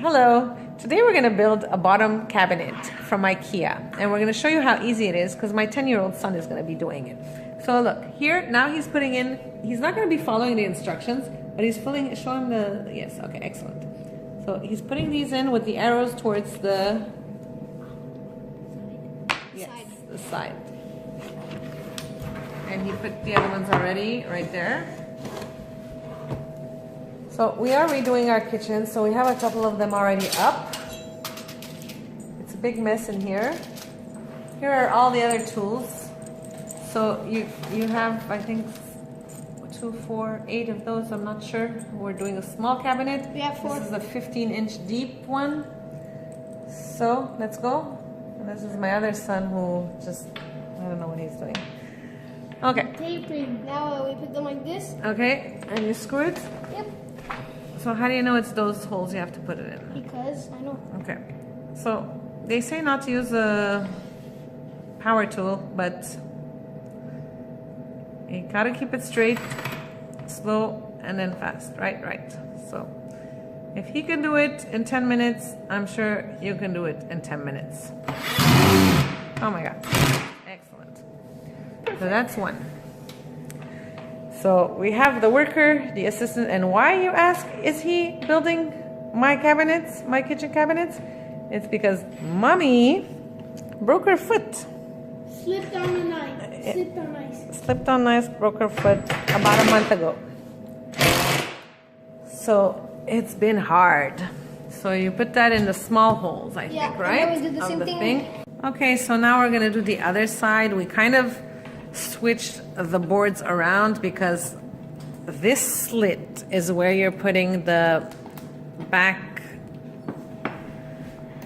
Hello. Today we're going to build a bottom cabinet from Ikea, and we're going to show you how easy it is because my 10-year-old son is going to be doing it. So look, here now he's putting in, he's not going to be following the instructions, but he's show him the, yes, okay, excellent. So he's putting these in with the arrows towards the, yes, the side. And he put the other ones already right there. So we are redoing our kitchen, so we have a couple of them already up. It's a big mess in here. Here are all the other tools. So you have, I think, 2, 4, 8 of those, I'm not sure. We're doing a small cabinet. We have 4. This is a 15-inch deep one. So let's go. And this is my other son who just, I don't know what he's doing. Okay. Taping. Now we put them like this. Okay, and you screw it? Yep. So how do you know it's those holes you have to put it in? Because I know. Okay. So they say not to use a power tool, but you gotta keep it straight, slow, and then fast. Right. So if he can do it in 10 minutes, I'm sure you can do it in 10 minutes. Oh my God. Excellent. So that's one. So we have the worker, the assistant, and why, you ask, is he building my cabinets, my kitchen cabinets? It's because Mommy broke her foot. Slipped on the knife. Slipped on ice. Slipped on ice, broke her foot about a month ago. So it's been hard. So you put that in the small holes, I think, right? And then we did the same thing. Okay, so now we're gonna do the other side. We kind of switched the boards around because this slit is where you're putting the back.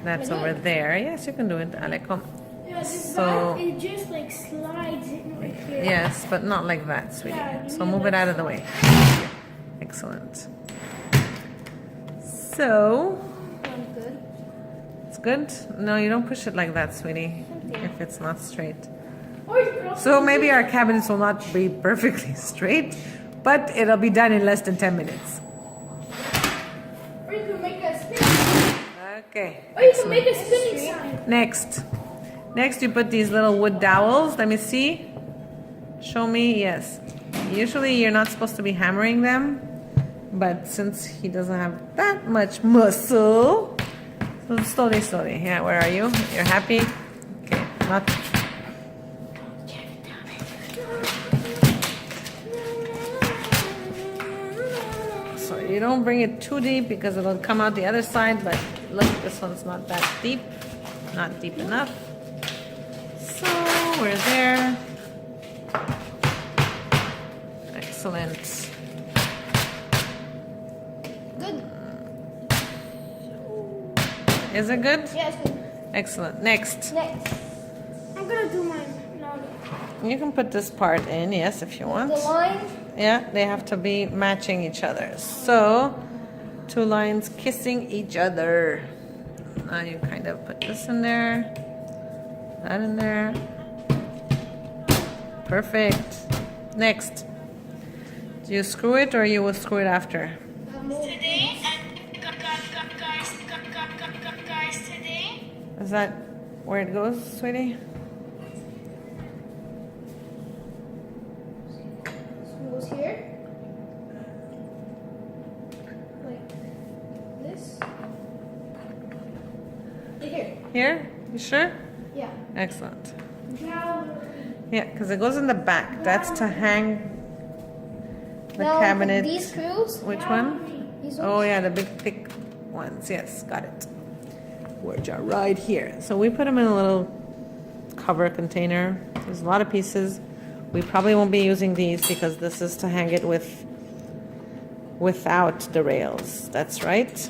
That's over there. Yes, you can do it, Aleko. Yeah, So it just like slides in right here. yes, but not like that, sweetie. Yeah, So move it out of the way. Excellent. So Sounds good. it's good. No, you don't push it like that, sweetie, if it's not straight. Or you could also So maybe our cabinets will not be perfectly straight, but it'll be done in less than 10 minutes. Or you can make a spin. Okay. Or you can make a spinning sign. Next you put these little wood dowels. Let me see. Show me. Yes. Usually you're not supposed to be hammering them, but since he doesn't have that much muscle, so slowly. Yeah, where are you? You're happy? Okay. Not. So you don't bring it too deep because it'll come out the other side, but look, this one's not that deep. Not deep enough. So we're there. Excellent. Good. Is it good? Yeah, it's good. Excellent. Next. I'm gonna do mine now. You can put this part in, yes, if you want. The line. Yeah, they have to be matching each other. So, 2 lines kissing each other. Now you kind of put this in there, that in there. Perfect. Next. Do you screw it or you will screw it after? Today, guys, today. Is that where it goes, sweetie? It goes here. Like this. Right here. Here? You sure? Yeah. Excellent. Now, Yeah, because it goes in the back. That's to hang the now cabinet. these screws. Which one? These Oh ones. yeah, the big thick ones. Yes, got it. Which are right here. So we put them in a little cover container. There's a lot of pieces. We probably won't be using these because this is to hang it without the rails. That's right.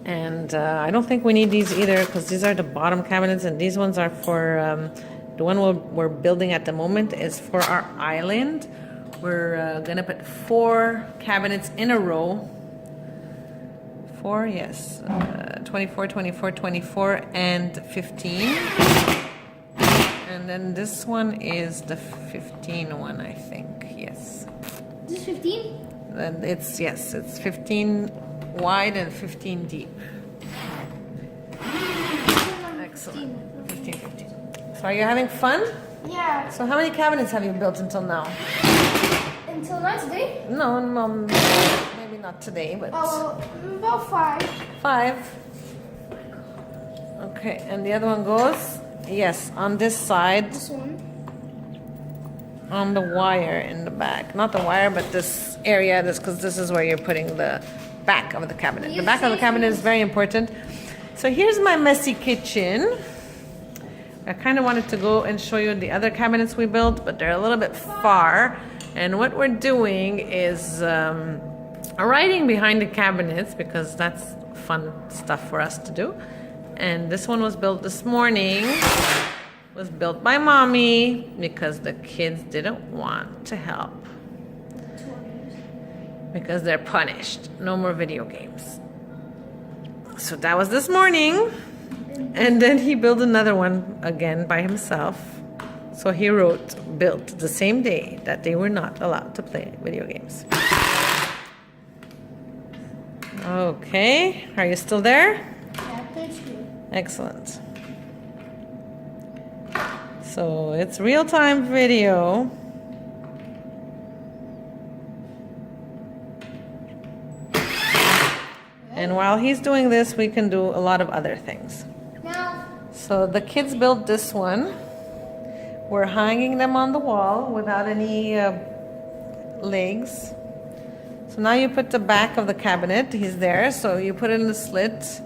And I don't think we need these either because these are the bottom cabinets, and these ones are for the one we're building at the moment is for our island. We're gonna put 4 cabinets in a row. 4, yes. 24, 24, 24, and 15. And then this one is the 15 one, I think. Yes. This is 15? And it's 15 wide and 15 deep. Excellent. 15. So are you having fun? Yeah. So how many cabinets have you built until now? Until not today? No, maybe not today, but About 5. 5. Okay, and the other one goes, yes, on this side, This one. on the wire in the back. Not the wire, but this area, because this is where you're putting the back of the cabinet. The back of the cabinet is very important. So here's my messy kitchen. I kind of wanted to go and show you the other cabinets we built, but they're a little bit far. And what we're doing is writing behind the cabinets, because that's fun stuff for us to do. And this one was built this morning. Was built by mommy because the kids didn't want to help. Because they're punished. No more video games. So that was this morning. And then he built another one again by himself. So he built the same day that they were not allowed to play video games. Okay, are you still there? Yeah, that's good. Excellent. So it's real-time video. And while he's doing this, we can do a lot of other things. Now, So the kids built this one. We're hanging them on the wall without any legs. So now you put the back of the cabinet. He's there, so you put it in the slit.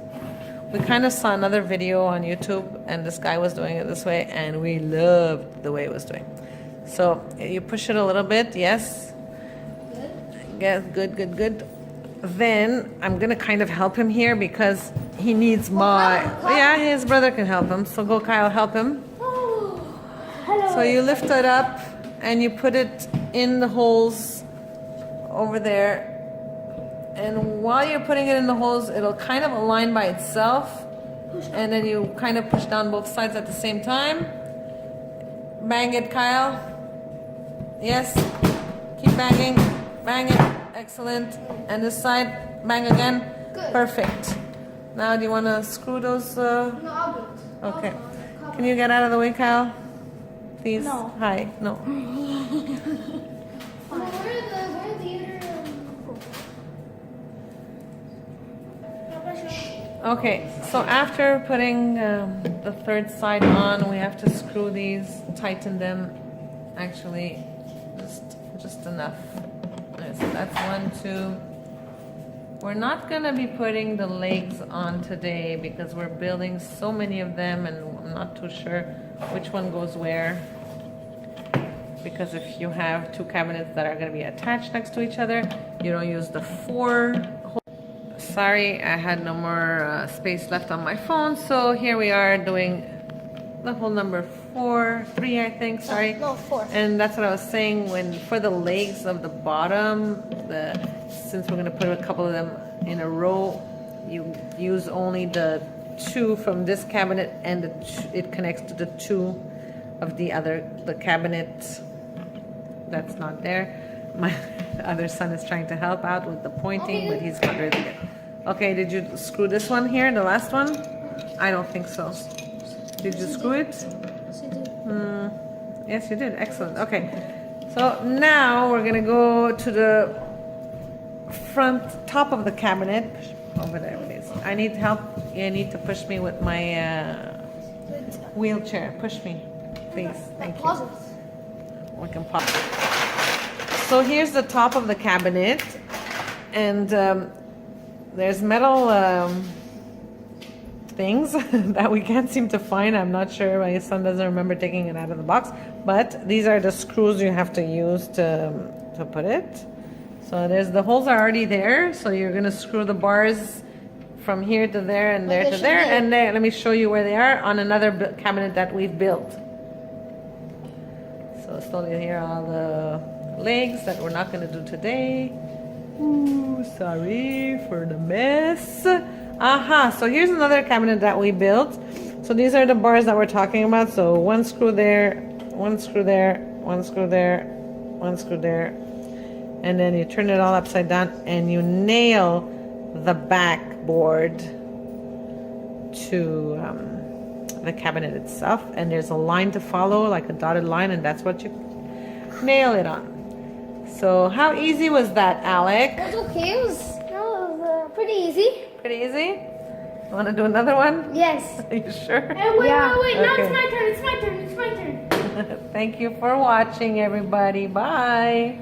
We kind of saw another video on YouTube, and this guy was doing it this way, and we loved the way it was doing. So you push it a little bit, yes. Yes, good. Then I'm gonna kind of help him here because he needs yeah, his brother can help him. So go, Kyle, help him. hello. So you lift it up and you put it in the holes over there. And while you're putting it in the holes, it'll kind of align by itself. And then you kind of push down both sides at the same time. Bang it, Kyle. Yes. Keep banging. Bang it. Excellent. And this side, bang again. Good. Perfect. Now, do you want to screw those? No, I'll do it. Okay. Can you get out of the way, Kyle? Please. No. Hi. No. Where are the Okay, so after putting the third side on, we have to screw these, tighten them. Actually, just enough. So that's 1, 2. We're not gonna be putting the legs on today because we're building so many of them, and I'm not too sure which one goes where. Because if you have 2 cabinets that are gonna be attached next to each other, you don't use the 4. Sorry, I had no more space left on my phone, so here we are doing the hole number 3, I think. Sorry. No, 4. And that's what I was saying. For the legs of the bottom, since we're going to put a couple of them in a row, you use only the 2 from this cabinet, and it connects to the 2 of the cabinet that's not there. My other son is trying to help out with the pointing, but he's not really good. Okay, did you screw this one here, the last one? I don't think so. Did you screw it? Yes, you did. Excellent. Okay. So now we're going to go to the top of the cabinet. Over there, please. I need help. You need to push me with my wheelchair. Push me, please. Thank you. We can pause. So here's the top of the cabinet, and there's metal things that we can't seem to find. I'm not sure. My son doesn't remember taking it out of the box, but these are the screws you have to use to put it. So the holes are already there, so you're going to screw the bars from here to there and there to there, and there. Let me show you where they are on another cabinet that we've built. So slowly here are all the legs that we're not going to do today. Ooh, sorry for the mess. Aha, so here's another cabinet that we built. So these are the bars that we're talking about. So 1 screw there, 1 screw there, 1 screw there, 1 screw there. And then you turn it all upside down and you nail the backboard to the cabinet itself, and there's a line to follow, like a dotted line, and that's what you nail it on. So how easy was that, Alec? That's okay. It was pretty easy. Pretty easy? Want to do another one? Yes. Are you sure? And wait. Now Okay. it's my turn. It's my turn. Thank you for watching, everybody. Bye.